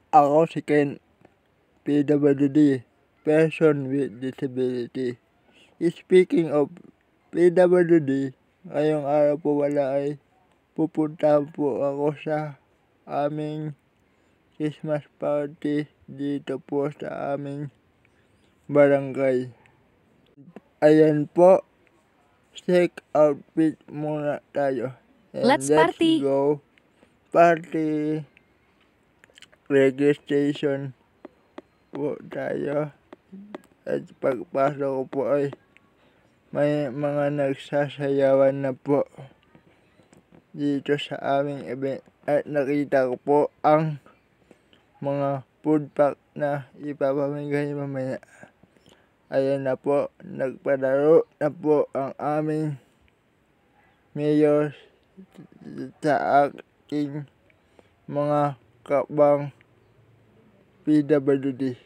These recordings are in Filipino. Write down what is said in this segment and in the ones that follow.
Ako si Ken, PWD, person with disability. Speaking of PWD, ngayong araw po wala ay pupunta po ako sa aming Christmas party dito po sa aming barangay. Ayan po, check outfit muna tayo. And Let's party! Go party! Registration po tayo. At pagpasok ko po ay may mga nagsasayawan na po dito sa aming event. At nakita ko po ang mga food pack na ipapamigay mamaya. Ayan na po, nagpadaro na po ang aming mayor sa aking mga kabang PWD.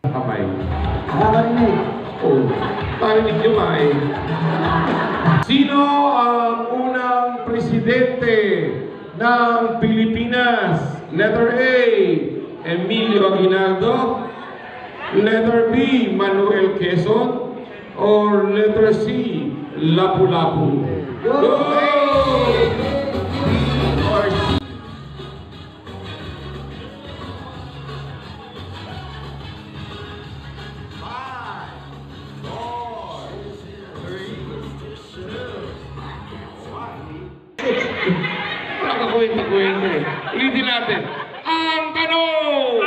Kamay. Nakarinig. Oh, narinig nyo nga eh. Sino ang unang presidente ng Pilipinas? Letter A, Emilio Aguinaldo. Letter B, Manuel Quezon. Or letter C, Lapu-Lapu. Go! Kwento eh. Ulitin natin. Ang tanong!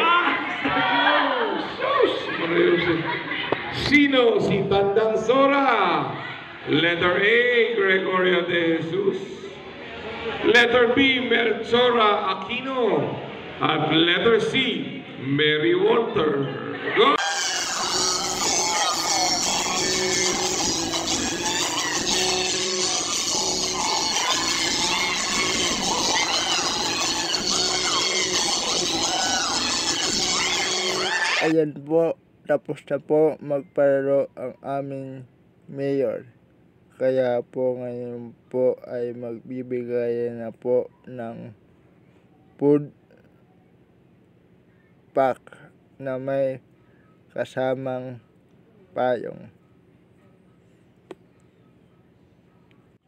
Sino si Tandang Sora? Letter A, Gregorio de Jesus. Letter B, Melchora Aquino. At letter C, Mary Walter. Go! Ayan po, tapos na po magpalaro ang aming mayor. Kaya po ngayon po ay magbibigay na po ng food pack na may kasamang payong.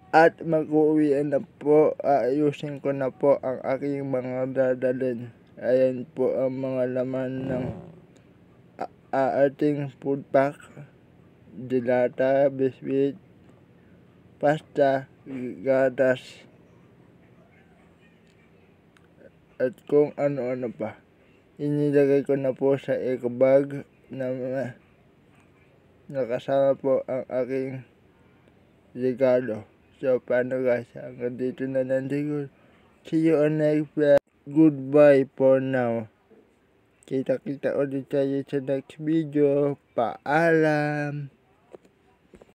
At mag-uwian na po, aayusin ko na po ang aking mga dadalhin. Ayan po ang mga laman ng ating food pack: dilata, biscuit, pasta, gatas, at kung ano-ano pa. Inilagay ko na po sa eco bag na nakasama po ang aking regalo. So, paano guys? Hanggang dito na lang siguro. See you on next vlog. Goodbye for now. Kita-kita ulit tayo sa next video. Paalam!